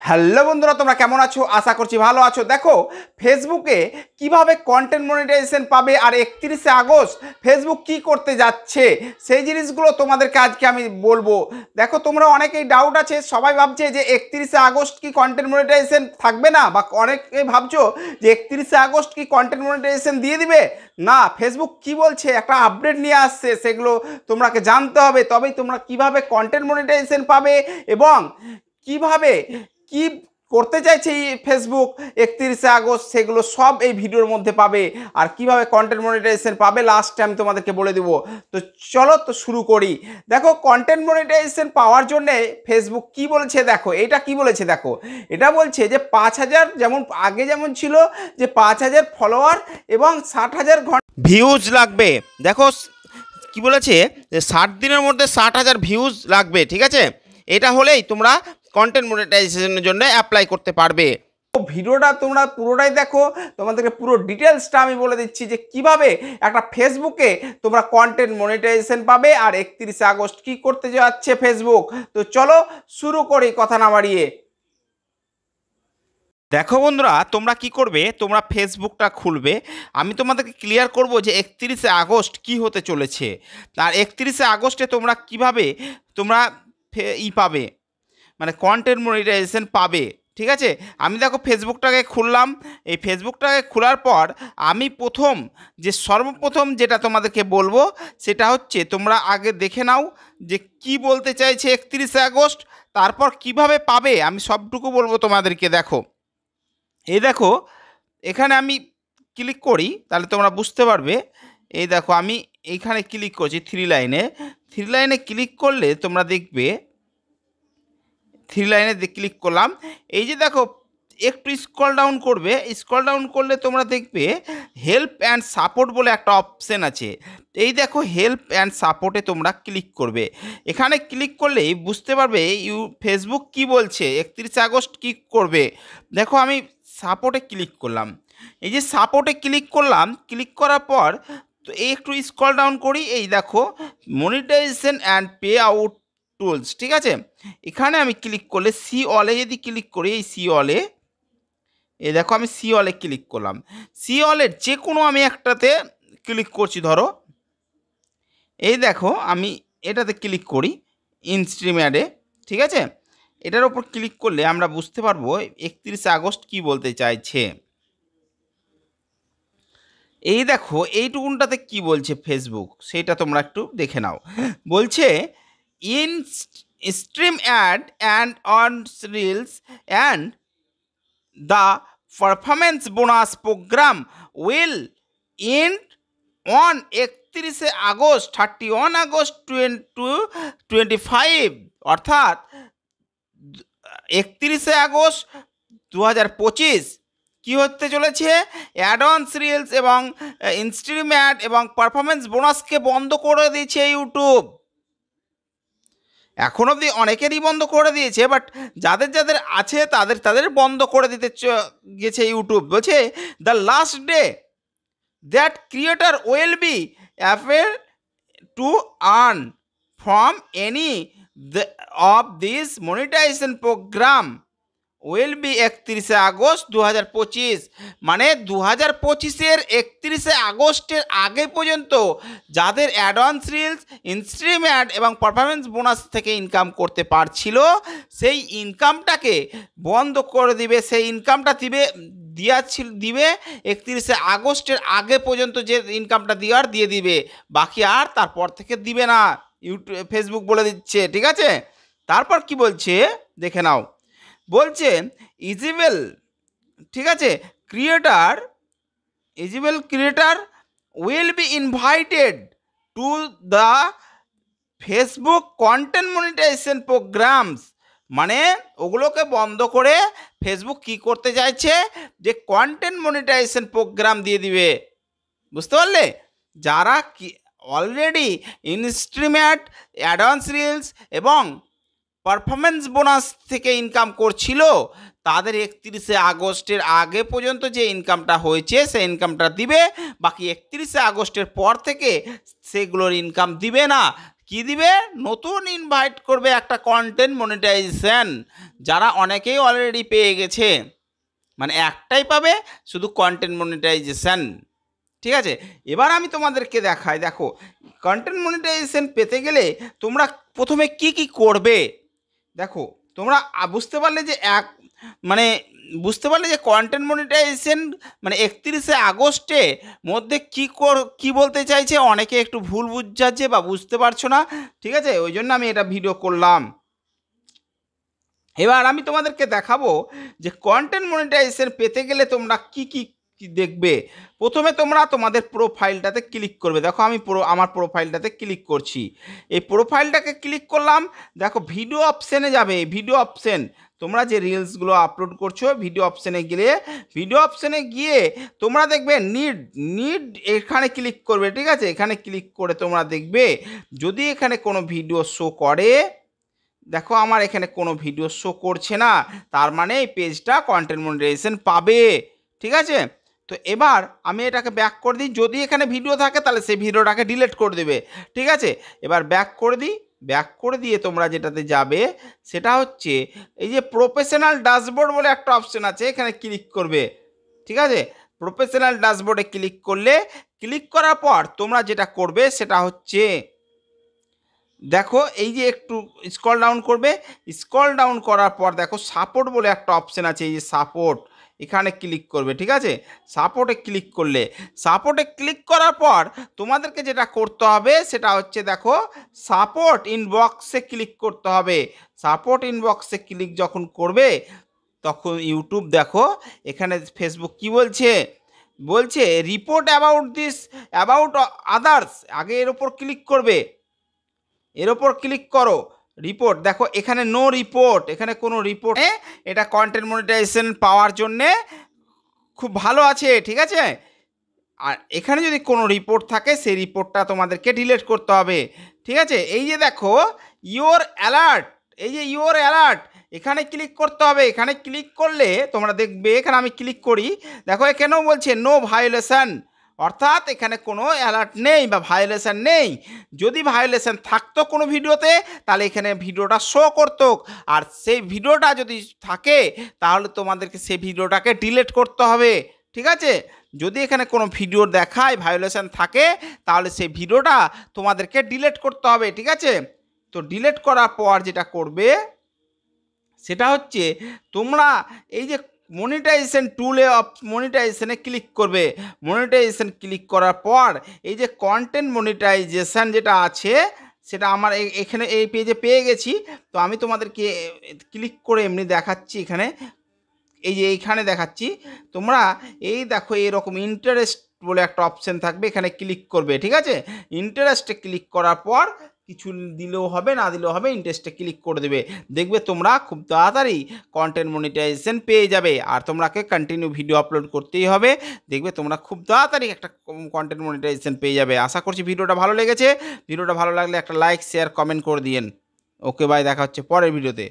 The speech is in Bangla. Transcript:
হ্যালো বন্ধুরা, তোমরা কেমন আছো? আশা করছি ভালো আছো। দেখো, ফেসবুকে কিভাবে কন্টেন্ট মনিটাইজেশন পাবে আর 31শে আগস্ট ফেসবুক কি করতে যাচ্ছে সেই জিনিসগুলো তোমাদেরকে আজকে আমি বলবো। দেখো, তোমরা অনেকেই ডাউট আছে, সবাই ভাবছে যে 31শে আগস্ট কি কন্টেন্ট মনিটাইজেশন থাকবে না, বা অনেকেই ভাবছো যে 31শে আগস্ট কি কন্টেন্ট মনিটাইজেশন দিয়ে দিবে। না, ফেসবুক কি বলছে, একটা আপডেট নিয়ে আসছে, সেগুলো তোমাকে জানতে হবে, তবেই তোমরা কিভাবে কন্টেন্ট মনিটাইজেশন পাবে এবং কিভাবে কি করতে চাইছে এই ফেসবুক 31শে আগস্ট, সেগুলো সব এই ভিডিওর মধ্যে পাবে। আর কিভাবে কন্টেন্ট মনিটাইজেশন পাবে লাস্টে আমি তোমাদেরকে বলে দেব। তো চলো তো শুরু করি। দেখো, কন্টেন্ট মনিটাইজেশন পাওয়ার জন্য ফেসবুক কি বলেছে, দেখো এটা কি বলেছে। দেখো, এটা বলছে যে 5,000, যেমন আগে যেমন ছিল যে 5,000 ফলোয়ার এবং 60,000 ভিউজ লাগবে। দেখো কি বলেছে, যে 60 দিনের মধ্যে 60,000 ভিউজ লাগবে, ঠিক আছে? এটা হলেই তোমরা কন্টেন্ট মনিটাইজেশনের জন্য অ্যাপ্লাই করতে পারবে। ভিডিওটা তোমরা পুরোটাই দেখো, তোমাদেরকে পুরো ডিটেলসটা আমি বলে দিচ্ছি যে কিভাবে একটা ফেসবুকে তোমরা কন্টেন্ট মনিটাইজেশন পাবে আর 31শে আগস্ট কি করতে যাচ্ছে ফেসবুক। তো চলো শুরু করি কথা না বাড়িয়ে। দেখো বন্ধুরা, তোমরা কি করবে, তোমরা ফেসবুকটা খুলবে। আমি তোমাদেরকে ক্লিয়ার করব যে 31শে আগস্ট কি হতে চলেছে, আর 31শে আগস্টে তোমরা কিভাবে তোমরা পাবে, মানে কন্টেন্ট মনিটাইজেশন পাবে, ঠিক আছে? আমি দেখো ফেসবুকটাকে খুললাম। এই ফেসবুকটাকে খোলার পর আমি সর্বপ্রথম যেটা তোমাদেরকে বলবো সেটা হচ্ছে, তোমরা আগে দেখে নাও যে কি বলতে চাইছে 31শে আগস্ট, তারপর কিভাবে পাবে আমি সবটুকু বলবো তোমাদেরকে। দেখো, এই দেখো, এখানে আমি ক্লিক করি তাহলে তোমরা বুঝতে পারবে। এই দেখো, আমি এইখানে ক্লিক করছি থ্রি লাইনে ক্লিক করলে তোমরা দেখবে, থ্রি লাইনে ক্লিক করলাম। এই যে দেখো, একটু স্ক্রল ডাউন করবে, স্ক্রল ডাউন করলে তোমরা দেখবে হেল্প অ্যান্ড সাপোর্ট বলে একটা অপশান আছে। এই দেখো, হেল্প অ্যান্ড সাপোর্টে তোমরা ক্লিক করবে। এখানে ক্লিক করলেই বুঝতে পারবে ফেসবুক কি বলছে, 31শে আগস্ট কি করবে। দেখো, আমি সাপোর্টে ক্লিক করলাম। এই যে সাপোর্টে ক্লিক করলাম, ক্লিক করার পর তো এই একটু স্ক্রল ডাউন করি, এই দেখো monetisation and payout tools, ঠিক আছে? এখানে আমি ক্লিক করলে সি অলে যদি ক্লিক করি, এই সি অলে, এই দেখো আমি সি অলে ক্লিক করলাম। সি অলের যে কোনো আমি একটাতে ক্লিক করছি। ধরো এই দেখো, আমি এটাতে ক্লিক করি ইনস্ট্রিম অ্যাডে, ঠিক আছে? এটার ওপর ক্লিক করলে আমরা বুঝতে পারবো 31শে আগস্ট কি বলতে চাইছে। এই দেখো, এইটুকুনটাতে কি বলছে ফেসবুক সেটা তোমরা একটু দেখে নাও। বলছে in stream ad and on reels and the performance bonus program will end on 31শে আগস্ট 31 আগস্ট 2025, অর্থাৎ 31শে আগস্ট 2025 কি হতে চলেছে, অ্যাড অনস রিলস এবং ইনস্ট্রিম অ্যাড এবং পারফরমেন্স বোনাসকে বন্ধ করে দিয়েছে ইউটিউব। এখন অবধি অনেকেরই বন্ধ করে দিয়েছে, বাট যাদের যাদের আছে তাদের বন্ধ করে দিতে গেছে ইউটিউব। বলছে the last day that creator will be able to earn from any of this monetization program will be 31শে আগস্ট 2025। মানে 2025-এর 31শে আগস্টের আগে পর্যন্ত যাদের অ্যাডভান্স রিলস, ইনস্ট্রিম অ্যাড এবং পারফরমেন্স বোনাস থেকে ইনকাম করতে পারছিল, সেই ইনকামটাকে বন্ধ করে দিবে। সেই ইনকামটা দিবে 31শে আগস্টের আগে পর্যন্ত যে ইনকামটা দেওয়ার দিয়ে দিবে, বাকি আর তারপর থেকে দিবে না, ফেসবুক বলে দিচ্ছে, ঠিক আছে? তারপর কি বলছে দেখে নাও। বলছে ইজিবেল, ঠিক আছে, creator will be invited to the Facebook content monetisation programmes. মানে ওগুলোকে বন্ধ করে ফেসবুক কি করতে চাইছে, যে কন্টেন্ট মনিটাইজেশন প্রোগ্রাম দিয়ে দিবে। বুঝতে পারলে? যারা কি already instream add, advance reels এবং পারফরমেন্স বোনাস থেকে ইনকাম করছিল, তাদের 31শে আগস্টের আগে পর্যন্ত যে ইনকামটা হয়েছে সেই ইনকামটা দিবে, বাকি 31শে আগস্টের পর থেকে সেগুলোর ইনকাম দিবে না। কি দিবে, নতুন ইনভাইট করবে একটা কন্টেন্ট মনিটাইজেশন, যারা অনেকেই অলরেডি পেয়ে গেছে, মানে একটাই পাবে শুধু কন্টেন্ট মনিটাইজেশন। ঠিক আছে, এবার আমি তোমাদেরকে দেখাই, দেখো কন্টেন্ট মনিটাইজেশন পেতে গেলে তোমরা প্রথমে কি কি করবে। দেখো তোমরা বুঝতে পারলে যে বুঝতে পারলে যে কন্টেন্ট মনিটাইজেশন মানে 31শে আগস্টে মধ্যে কি বলতে চাইছে, অনেকে একটু ভুল বুঝাচ্ছে বা বুঝতে পারছো না। ঠিক আছে, ওই জন্য আমি এটা ভিডিও করলাম। এবার আমি তোমাদেরকে দেখাবো যে কন্টেন্ট মনিটাইজেশন পেতে গেলে তোমরা কি কি দেখবে। প্রথমে তোমরা তোমাদের প্রোফাইলটাতে ক্লিক করবে। দেখো আমি আমার প্রোফাইলটাতে ক্লিক করছি, এই প্রোফাইলটাকে ক্লিক করলাম। দেখো ভিডিও অপশানে যাবে, ভিডিও অপশান, তোমরা যে রিলসগুলো আপলোড করছো ভিডিও অপশানে গেলে, ভিডিও অপশানে গিয়ে তোমরা দেখবে নিড এখানে ক্লিক করবে। ঠিক আছে, এখানে ক্লিক করে তোমরা দেখবে যদি এখানে কোনো ভিডিও শো করে, দেখো আমার এখানে কোনো ভিডিও শো করছে না, তার মানে এই পেজটা কন্টেন্ট মনিটাইজেশন পাবে। ঠিক আছে, তো এবার আমি এটাকে ব্যাক করে দিই, যদি এখানে ভিডিও থাকে তাহলে সেই ভিডিওটাকে ডিলিট করে দেবে। ঠিক আছে, এবার ব্যাক করে দিই, ব্যাক করে দিয়ে তোমরা যেটাতে যাবে সেটা হচ্ছে এই যে প্রফেশনাল ড্যাশবোর্ড বলে একটা অপশন আছে, এখানে ক্লিক করবে। ঠিক আছে, প্রফেশনাল ড্যাশবোর্ডে ক্লিক করলে, ক্লিক করার পর তোমরা যেটা করবে সেটা হচ্ছে দেখো এই যে একটু স্ক্রল ডাউন করবে, স্ক্রল ডাউন করার পর দেখো সাপোর্ট বলে একটা অপশন আছে, এই যে সাপোর্ট, এখানে ক্লিক করবে। ঠিক আছে, সাপোর্টে ক্লিক করলে, সাপোর্টে ক্লিক করার পর তোমাদেরকে যেটা করতে হবে সেটা হচ্ছে দেখো সাপোর্ট ইনবক্সে ক্লিক করতে হবে। সাপোর্ট ইনবক্সে ক্লিক যখন করবে তখন ইউটিউব দেখো এখানে ফেসবুক কি বলছে, বলছে রিপোর্ট অ্যাবাউট আদার্স, আগে এর ওপর ক্লিক করবে, এর ওপর ক্লিক করো, রিপোর্ট, দেখো এখানে নো রিপোর্ট, এখানে কোনো রিপোর্ট, এটা কন্টেন্ট মনিটাইজেশন পাওয়ার জন্যে খুব ভালো আছে। ঠিক আছে, আর এখানে যদি কোনো রিপোর্ট থাকে সেই রিপোর্টটা তোমাদেরকে ডিলিট করতে হবে। ঠিক আছে, এই যে দেখো ইওর অ্যালার্ট, এই যে ইওর অ্যালার্ট, এখানে ক্লিক করতে হবে। এখানে ক্লিক করলে তোমরা দেখবে, এখানে আমি ক্লিক করি, দেখো এখানেও বলছে নো ভায়োলেশন, অর্থাৎ এখানে কোনো অ্যালার্ট নেই বা ভায়োলেশন নেই। যদি ভায়োলেশন থাকতো কোনো ভিডিওতে তাহলে এখানে ভিডিওটা শো করতো, আর সেই ভিডিওটা যদি থাকে তাহলে তোমাদেরকে সেই ভিডিওটাকে ডিলিট করতে হবে। ঠিক আছে, যদি এখানে কোনো ভিডিও দেখায় ভায়োলেশন থাকে তাহলে সেই ভিডিওটা তোমাদেরকে ডিলিট করতে হবে। ঠিক আছে, তো ডিলিট করার পর যেটা করবে সেটা হচ্ছে তোমরা এই যে মনিটাইজেশন টুলে মনিটাইজেশনে ক্লিক করবে। মনিটাইজেশন ক্লিক করার পর এই যে কন্টেন্ট মনিটাইজেশন যেটা আছে সেটা আমার এখানে এই পেজে পেয়ে গেছি। তো আমি তোমাদেরকে ক্লিক করে এমনি দেখাচ্ছি, এখানে এই যে এইখানে দেখাচ্ছি, তোমরা এই দেখো এরকম ইন্টারেস্ট বলে একটা অপশান থাকবে, এখানে ক্লিক করবে। ঠিক আছে, ইন্টারেস্টে ক্লিক করার পর কিছু দিলেও হবে না দিলেও হবে, ইন্টারেস্টে ক্লিক করে দেবে, দেখবে তোমরা খুব তাড়াতাড়ি কন্টেন্ট মনিটাইজেশন পেয়ে যাবে। আর তোমরাকে কন্টিনিউ ভিডিও আপলোড করতেই হবে, দেখবে তোমরা খুব তাড়াতাড়ি একটা কন্টেন্ট মনিটাইজেশন পেয়ে যাবে। আশা করছি ভিডিওটা ভালো লেগেছে, ভিডিওটা ভালো লাগলে একটা লাইক শেয়ার কমেন্ট করে দিয়েন। ওকে বাই, দেখা হচ্ছে পরের ভিডিওতে।